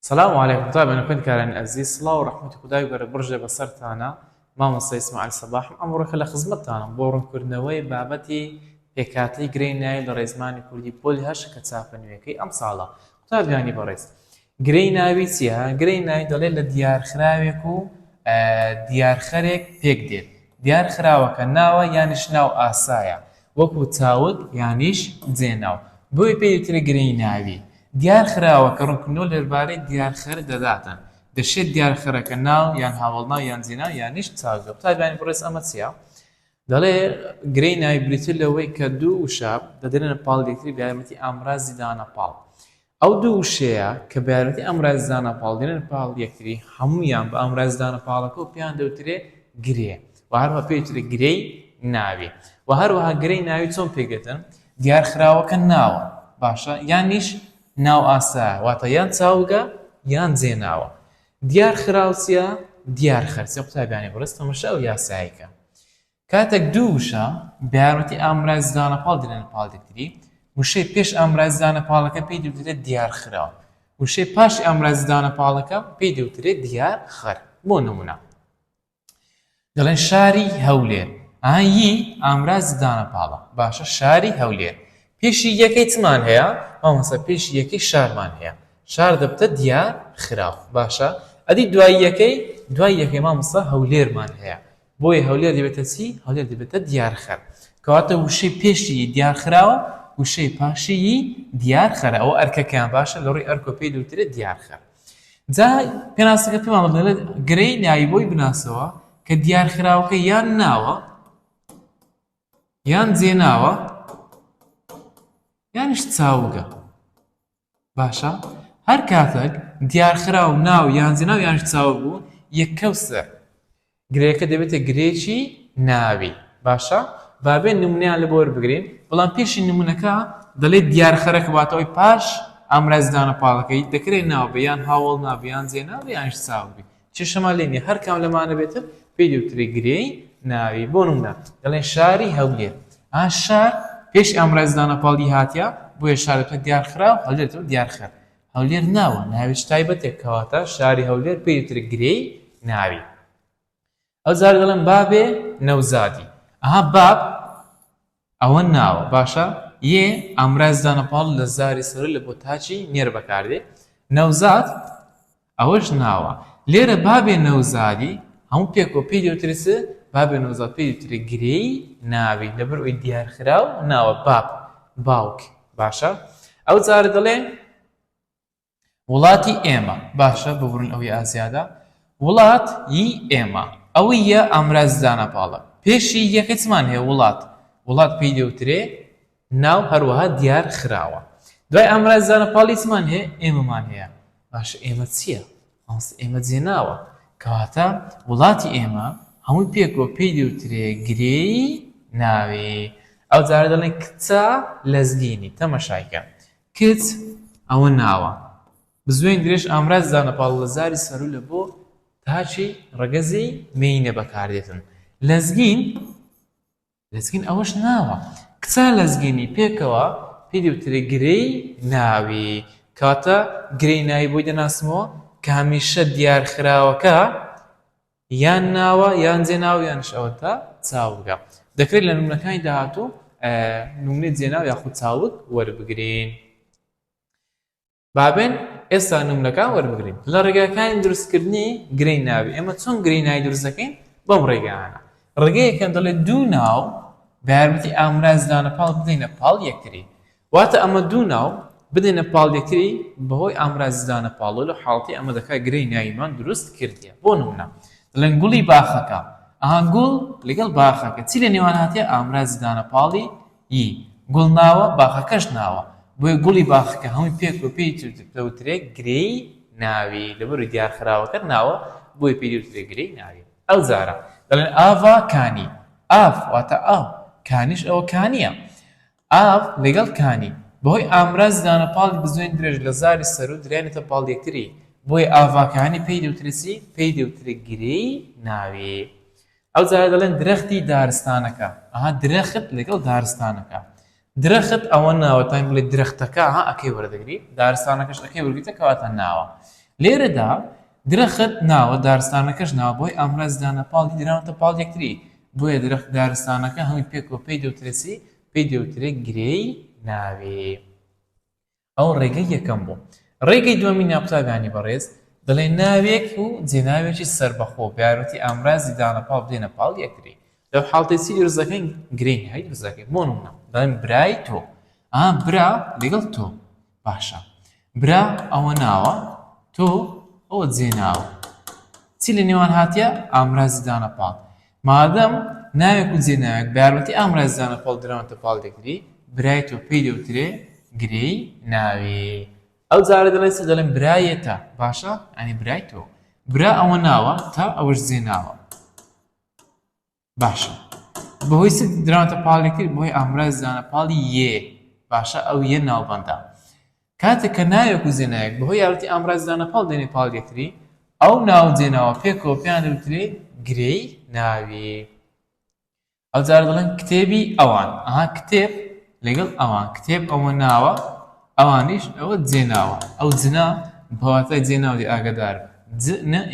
السلام عليكم. طيب أنا كنت كارن عزيز صلاة ورحمة خداي برجع بصرت أنا ما مصي اسمع الصباح أمر خلا خزمت أنا بورن كرنوي بابتي هكاتي جريناي لرزماني كلي بول هش كتسافن ويكي أم صالة. طيب يعني بريس جريناي بيتيا جريناي دليل ديار خراويكو ديار خريك بيقدر ديار خراوك الناوة يانش ناو آسايا وكو تاوك يانش زيناو بوي بيتري جريناي دیار خراوە کە ڕوونکردنەوە لەربارەی دیارخەر دەداتن دەشێت دیارخەرەکە ناو یان هاوڵناو یان جێناو یانیش چاوگە تایبانی بڕێز ئەمە چییە؟ دەڵێ گرەی ناوی بریتر لەوەی کە دوو وشە دەدرێنە پاڵ یەکتری بە یارمەتی ئامڕازی دانە پاڵ ئەو دوو وشەیە کە بە یارمەتی ئەمڕازی دانە پاڵ دێنن پاڵ یەکتری هەموویان بە ئەمڕازی دانە پاڵەکە و پێیان دەوترێ گرێ و هەروەها پێی وترێ گرەی ناوی و هەروەها گرەی ناوی چۆن پێگەتن دیارخراوەکە ناوە باشە یانیش ناو ئاسا واتە یان چاوگە یان جێناوە دیار خراوچیە دیار خەرچە قوتابیانی بڕست تەمەشا ئەو یاساییکە کاتێک دوو وشە بە یارمەتی ئامڕازی دانە پاڵ دێنێنە پاڵ یەکتری وشەی پێش ئامڕازی دانە پاڵەکە پێی دەوترێت دیار خراوە وشەی پاشی ئامڕازی دانە پاڵەکە پێی دەوترێت دیار خەر بۆ نمونە دەڵێن شاری هەولێر ئایی ئامڕازی دانە پاڵە باشە شاری هەولێر پێشی یەکەی چمان هەیە ئەومەسە پێشی یەکەی شارمان هەیە شار دەبتە دیار خراو باشە ئەدی دوای یەکەی مامۆستا هەولێرمان هەیە بۆیە هەولێر دەبێتە چی هەولێر دەبێتە دیار خەر کەواتە وشەی پێشی دیار خراوە وشەی پاشی دیار خەرە ئەوە ئەرکەکەیان باشە لە ڕووی ئەرکۆ پێی دەوترێت دیار خەر جا پێناسەکە پێمان دەڵێت گرەی ناوی بۆی بناسەوە کە دیار خراوەکە یان ناوە یان جێناوە یانیش چاوگە باشە هەر کاتێک دیارخراو ناو یان جێناو یانیش چاو بوو یەککەوسە گرەیەکە دەبێتە گرێکی ناوی باشە بابێ نمونەیان لە بۆ وەربگرین بەڵام پێشی نمونەکە دەڵێت دیارخەرەکە واتەوەی پاش ئامڕازی دانە پاڵەکەی دەکرێت ناو بە یان هاوڵ ناو یان جێناو یانیش چاوبی چێشەمان لێ نییە هەر کام لەمانە بێتن پێی دەوترێت گرەی ناوی بۆ نمونە دەڵێن شاری هەولێر شار پێش ئامڕازی دانە پاڵی هاتیە بۆیە شارەکە دیارخراو هەولێرەوە دیارخەر هەولێر ناوە ناویش تایبەتێک کەواتە شاری هەولێر پێی دەوترێت گرەی ناوی ئەو جارە دەڵێن بابێ نەوزادی باب ئەوە ناوە باشە یێ ئامڕازی دانە پاڵ لە زاری سەر لە بۆ تاچی نێر بەکاردێ نەوزاد ئەوەش ناوە لێرە بابێ نەوزادی هەموو پێکۆ پێی دەوترێت بابێ نەوزاد پێی دەوترێت گرەی ناوی لەبەر ئەوەی دیارخراو ناوە باب باوک باشە ئەو جارە دەڵێن وڵاتی ئێمە باشە ببڕن ئەوەی ئازیادا وڵاتی ئێمە ئەوەی یە ئامڕازی دانە پاڵە پێشی یەکە چمان هەیە وڵات پێی دەوترێ ناو هەروەها دیار خراوە دوای ئامڕازی دانە پاڵی چمان هەیە ئێمەمان هەیە باشە ئێمە چییە ئێمە جێناوە کەواتە وڵاتی ئێمە هەمووی پێکۆ پێی دەوترێ گرێی ناوی ئەو جارە دەڵێن کچە لەزگینی تەمەشایکە کچ ئەوە ناوە بزوێن درێژ ئامڕازی دانە پاڵ لە زاری سەرو لە بۆ تاچی ڕەگەزی مینە بەکاردێتن لەزگین ئەوەش ناوە کچە لەزگینی پێکەوە پێی دەوترێ گرەی ناوی کاتە گرەی ناوی بۆی دەناسمەوە کە هەمیشە دیارخراوەکە یان ناوە یان جێناو یانش ئەوە تا چاوگە دەکرێت لە نمونەکانی داهاتوو نمونەی جێناو یاخود چاوگ وەربگرین بابێن ئێستا نمونەکان وەربگرین لە ڕێگاکانی دروستکردنی گرەی ناوی ئێمە چۆن گرەی ناوی دروست دەکەین بەم ڕێگایانە ڕێگەیەکەم دەڵێت دوو ناو بە یارمەتی ئامڕازی دانە پاڵ بدەینە پاڵ یەکتری واتە ئەمە دوو ناو بدەینە پاڵ یەکتری بەهۆی ئامڕازی دانە پاڵ لە حاڵەتی ئەمە دەکات گرەی ناویمان دروست کردیە بۆ نمونە دەڵێن گوڵی باخەکە گوڵ لەگەڵ باخەکە چی لە نێوان هاتیە ئامڕازی دانە پاڵی یی گوڵ ناوە باخەکەش ناوە بۆیە گوڵی باخەکە هەمووی پێکۆ پێی دەوترێت گرەی ناوی لەبەروی دیارخراوەکە ناوە بۆی پێی دەوترێت گرەی ناوی ئەو جارە دەڵێن ئاڤا کانی ئاف واتە ئاو کانیش ئەوە کانیە ئاv لەگەڵ کانی بەهۆی ئامڕازی دانە پاڵی بزوێن درێژ لە زاری سەرو درێنێتە پاڵ یەکتری بۆیە ئاڤاکانی پێی دەوترێتی پێی دەوترێت گرەی ناوی ئەو جارە دەڵێن درەختی دارستانەکە درەخت لەگەڵ دارستانەکە درەخت ئەوە ناوە تایم بڵێ درەختەکە ئەکەی وەردەگری دارستانەکەش ئەکەی وەرگیتە کەواتە ناوە لێرەدا درەخت ناوە دارستانەکەش ناوە بۆی ئامرازدانە پاڵی دراوەتە پاڵ یەکتری بۆیە درەخت دارستانەکە هەمووی پێکەوە پێی دەوترێسی پێی دەوترێت گرەی ناوێ. ئەو ڕێگەی یەکەم بوو. ڕێگەی دووەمی ناوتابیانی بەڕێز دەڵێ ناوێک و جێناوێکی سەربەخۆ بارەتی ئامرازی دانەپاڵ بدێنە پاڵ یەکتری. لەو حاڵەتی دروستەکەین گرەی نهایی دروستەکەین بۆ نمونە دەڵێن برای تۆ برا لەگەڵ تۆ باشە برا ئەوە ناوە تۆ ئەوە جێناوە چی لە نێوان هاتیە ئامرازی دانەپاڵ مادەم ناوێک و جێناوێک بارەتی ئامرازی دانەپاڵ دراوەتە پاڵ یەکتری برای تۆ پێی دەوترێ گرەی ناوێ. ئەو جارە دەڵێن برایەتە باشە ئەنی برای تۆ برا ئەوە ناوە تا ئەوەش جێناوە باشە بەهۆی س دراوەتە پاڵ یەکتری بۆی ئامرازی دانەپاڵی یێ باشە ئەو یە ناوبەندە کاتێک کە ناوێک و جێناوێک بەهۆی یارەتی ئامرازی دانەپاڵ دێنێ پاڵ یەکتری ئەو ناو جێناوە پێکەوە پێیان دەوترێ گرەی ناوێ. ئەو جارە دەڵێن کتێبی ئەوان کتێب لەگەڵ ئەوان کتێب ئەوە ناوە ئەوانیش ئەوە جێناوە ئەو جنا بەواتای جێناوی ئاگدار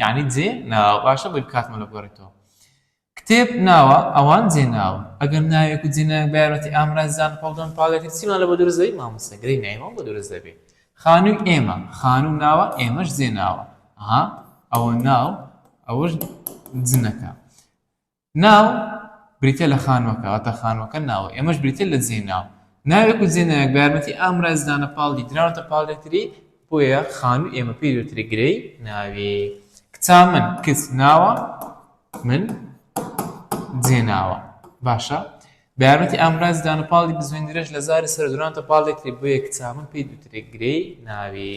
یعنی جێ ناوە باشە بۆی بکاتمە لە گۆڕێتەوە کتێب ناوە ئەوان جێناوە ئەگەر ناوێک و جێناوێک بایەتی ئامرازی دانەپاڵ دەن پاڵ یەکتری چیمان لە بۆ دروست دەبێت مامۆستا گرەی ناویمان بۆ دروست دەبێت. خانووی ئێمە خانوو ناوە ئێمەش جێناوە ئەوە ناو ئەوەش جنەکە ناو بریتە لە خانووەکە واتە خانووەکە ناوە ئێمەش بریتە لە جێناو ناوێک و جێناوێک بارمەتی ئامرازی دانەپاڵی دراوەتە پاڵ یەکتری بۆیە خانووی ئێمە پێی دەوترێت گرەی ناوێ. کچا من کچ ناوە من جێناوە باشە بارمەتی ئامرازی دانەپاڵی بزوێنرێش لە زاری سەر دراوەتە پاڵ یەکتری بۆیە کچا من پێی دەوترێت گرەی ناوێ.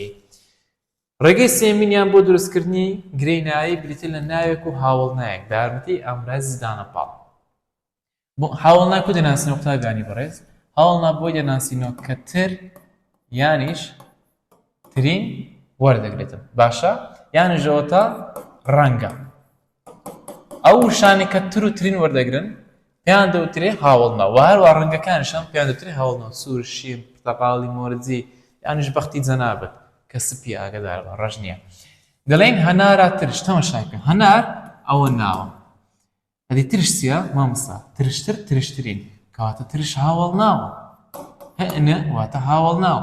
ڕێگەی سێمینیان بۆ دروستکردنی گرەی ناوی بریتە لە ناوێک و هاوڵنایەک بارمەتی ئامرازی دانەپاڵ هاوڵنای کو دەناسینەوە قوتابیانی بەڕێز هاوڵنا بۆی دەناسینەوە کە تر یانیش ترین وەردەگرێتن باشە یانیشەوە تا ڕەنگە ئەو شانی کە تر و ترین وەردەگرن پێیان دەوترێ هاوڵنا و هەروە ڕەنگەکانیشان پێیان دەوترێ هاوڵنا سوور شیم پرتەقاڵی مۆرجی یانیش بەختی جەنابەت کە سپی ئاگدار بە ڕەش نییە. دەڵێن هەنارا ترش تەماشاکە هەنار ئەوە ناوە هەدی ترش چییە مامۆستا ترشتر ترشترین کەواتە ترش هاوڵ ناوە هەنە واتە هاوڵ ناو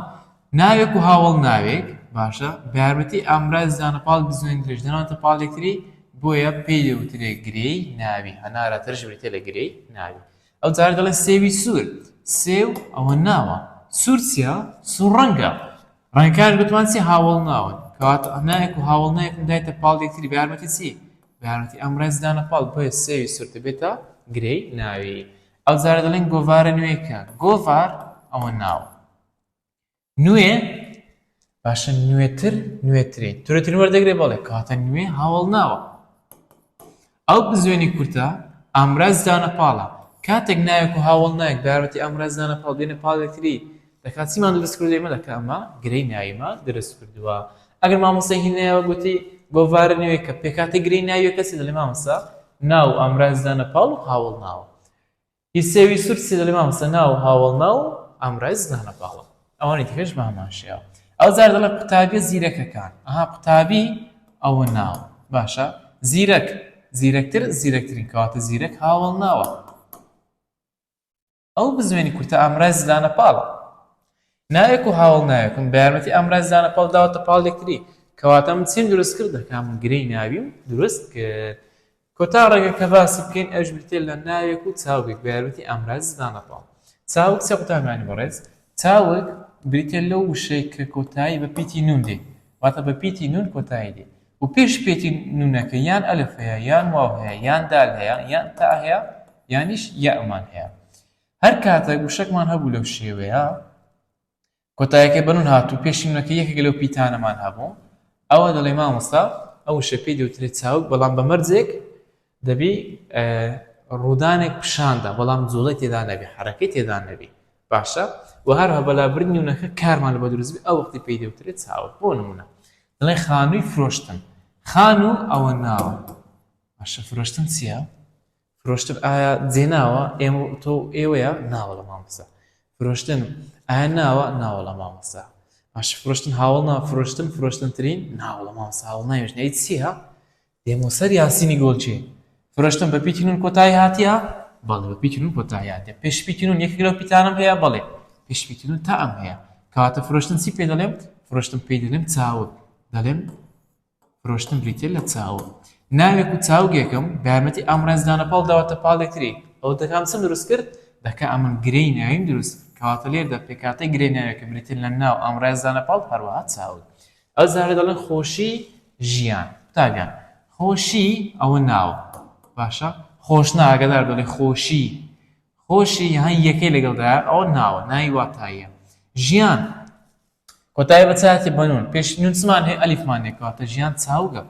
ناوێک و هاوڵ ناوێک باشە بارمەتی ئامرازی دانەپاڵ بزوێنرێش دەناوەتە پاڵ یەکتری بۆیە پێی دەوترێ گرەی ناوی هەنارە ترش بریتێ لە گرەی ناوی. ئەو جارە دەڵێن سێوی سوور سێو ئەوە ناوە سوور چییە سوور ڕەنگە ڕەنگەکان گوتمان چی هاوڵ ناون کەواتە ناوێک و هاوڵ نایەکم دایتە پاڵ یەکتری بارمەتی چی بارمەتی ئامرازی دانەپاڵ بۆیە سێوی سوور دەبێتە گرەی ناوی. ئەو جارە دەڵێن گۆڤارە نوێیەکە گۆڤار ئەوە ناوە نوێ باشە نوێتر نوێترین تورەترین وەردەگرێ بەڵێ کەواتە نوێ هاوڵ ناوە. ئەو بزوێنی کورتە ئامرازی دانەپاڵە کاتێک ناوێک و هاوڵ نایەک بارمەتی ئامرازی دانەپاڵ بێنە پاڵ یەکتری دەکات چیمان دروست کردووە ئێمە دەکات ئەمە گرەی ناویمان دروست کردووە. ئەگەر مامۆستای هینایەوە گوتی گۆڤارە نوێیەکە پێکاتێ گرەی ناویە کەسی دەڵێ مامۆستا ناو ئامرازی دانەپاڵ و هاوڵ ناوە. هی سێوی سوور چی دەڵێ مامۆستا ناو هاوڵ ناو ئامرازی دانەپاڵە ئەوانی تکەش باماشەیە. ئەو جار دەڵێ قوتابیە زیرەکەکان قوتابی ئەوە ناو باشە زیرەک زیرەکتر زیرەکترین کەواتە زیرەک هاوڵ ناوە. ئەو بزوێنی کورتە ئامرازی دانەپاڵە ناوێک و هاوڵ ناوێکم بارمەتی ئامرازی دانەپاڵ داوەتە پاڵ یەکتری کەواتە من چیم دروست کرد دەکام گرەی ناویم دروست کرد. کۆتا ڕێگە کە باسی بکەین ئەوش بریتێ لە ناوێک و چاوێک بارمەتی ئامرازی دانەپاڵ. چاوک چێ قوتابیانی بەڕێز چاوک بریتێ لەو وشەی کە کۆتایی بە پیتی نون دێ واتە بە پیتی نون کۆتایی دێ و پێش پێتی نونەکە یان ئەلف هەیە یان واو هەیە یان دال هەیە یان تا هەیە یانیش یامان هەیە. هەر کاتێک وشەکمان هەبوو لەو شێوەیە کۆتایەکە بەنون هاتوو پێشی نونەکە یەکێک لەو پیتانەمان هەبوو ئەوە دەڵێ مامۆستا ئەو وشە پێی دەوترێت چاوک بەڵام بە مەرجێک دەبی ڕوودانێک پیشاندا بەڵام جوڵەی تێدا نەبی حرەکەی تێدا نەبی باشە و هەروەها بەلابردنی نونەکە کارمان لە بە دروست بێ ئەو وەختی پێی دەوترێت چاوک. بۆ نمونە دەڵێن خانووی فرۆشتن خانوو ئەوە ناوە باشە فرۆشتن چییە فرۆشتن ئایا جێناوە ئێمە تۆ ئێوەیە ناوە لە مامۆستا فرۆشتن ئایا ناوە ناوە لە مامۆستا باش فرۆشتن هاوڵ نا فرۆشتن فرۆشتنترین ناوڵە مامۆستا هاوڵ ناوێژ نەیت چییە؟ دێمە سەر یاسینی گۆڵچێ فرۆشتن بە پیتینون کۆتایی هاتیە؟ بەڵێ بە پیتینون کۆتایی هاتیە پێش پیتینون یەکێک لەو پیتانم هەیە بەڵێ پێش پیتینون تا ئەم هەیە کەواتە فرۆشتن چی پێ دەڵێم؟ فرۆشتن پێی دەڵێم چاوت دەڵێم فرۆشتن بریتێ لە چاوت ناوێک و چاوگێکم بە یارمەتی ئەم ڕێزدانە پاڵ داوەتە پاڵێکتری ئەو دەکام چەند دروست کرد؟ دەکا ئەمن گرەی ناویم دروست کەواتە لێردا پێکاتەی گرەی ناوێکە بریتن لە ناو ئەم ڕێزدانە پاڵ هەروەها چاوت ئەو زارە دەڵێن خۆشی ژیان تاگیان خۆشی ئەوە ناو باشە خۆش ناگەدار دەڵێ خۆشی خۆشی هەن یەکەی لەگەڵدا ئەوە ناوە ناوی واتاییە ژیان کۆتایی بە چاتی بەنون پێش نووسمان هەیە ئەلیفمان هەیە ژیان چاوگە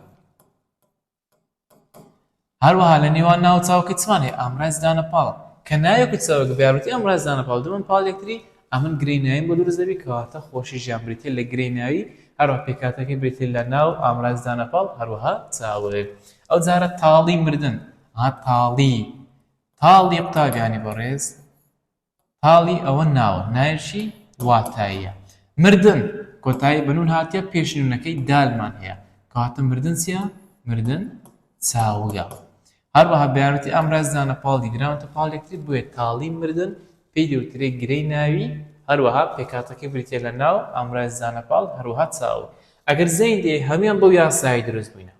هەروەها لە نێوان ناو چاوکەی چمان هەیە ئامڕێزدانە پاڵە کە ناوێکی چاوگە بە یارمەتی ئەم ڕێزدانە پاڵ دومن پاڵێکتری ئەمن گرەی ناویم بۆ دروست دەبی کەواتە خۆشی ژیان بریتێ لە گرەی ناوی هەروە پێکاتەکەی بریتێ لە ناو ئامڕێزدانە پاڵ هەروەها چاوێ ئەو جارە تاڵی مردن تاڵی قوتابیانی بەڕێز تاڵی ئەوە ناوە ناوێکی واتاییە مردن کۆتایی بەنون هاتیە پێشنونەکەی دالمان هەیە کەواتە مردن چییە؟ مردن چاوگە هەروەها بە یارمەتی ئەم ڕێزدانە پاڵی دراوەتە پاڵێکتری بۆیە تاڵی مردن پێی دەوترێ گرەی ناوی هەروەها پێکاتەکەی بریتێ لە ناو ئەم ڕێزدانە پاڵ هەروەها چاوە ئەگەر زەین دێ هەمویان بەو یاسایی دروست بووینە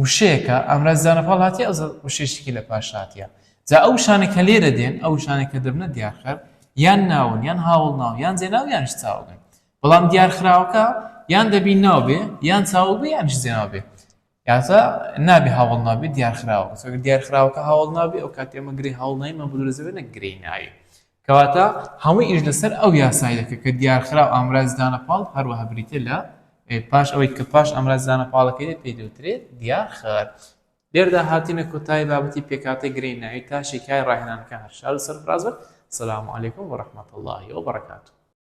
وشەیەکە ئەم ڕێزدانە پاڵ هاتیە ئەو وشەیەکی لە پاش هاتیە جا ئەو شانێکە لێرە دێن ئەو شانێکە دەبنە دیارخەر یان ناون یان هاوڵ ناو یان جێناو یانش چاوگن بەڵام دیارخراوەکە یان دەبی ناو بێ یان چاو بێ یانش جێناو بێ یاسا نابێ هاوڵ ناوبێ دیارخراوە دیارخراوەکە هاوڵ ناوبێ ئەو کاتی ئەمە گرەی هاوڵ ناوی مە بۆ دروستدەبێنە گرەی ناوی کەواتە هەمووی ئیش لەسەر ئەو یاسایی دەکە کە دیارخراو ئەم ڕێزدانە پاڵ هەروەها بریتێ لە پاش ئەوەی کە پاش ئەم ڕێزدانە پاڵەکەی دێت پێی دەوترێت دیارخەر لێردا هاتینە کۆتایی بابەتی پێکاتەی گرەی ناوی تا شێکای ڕاهێنانەکە هەر شاد و سەرفراز بن. السلام عليكم ورحمة الله وبركاته.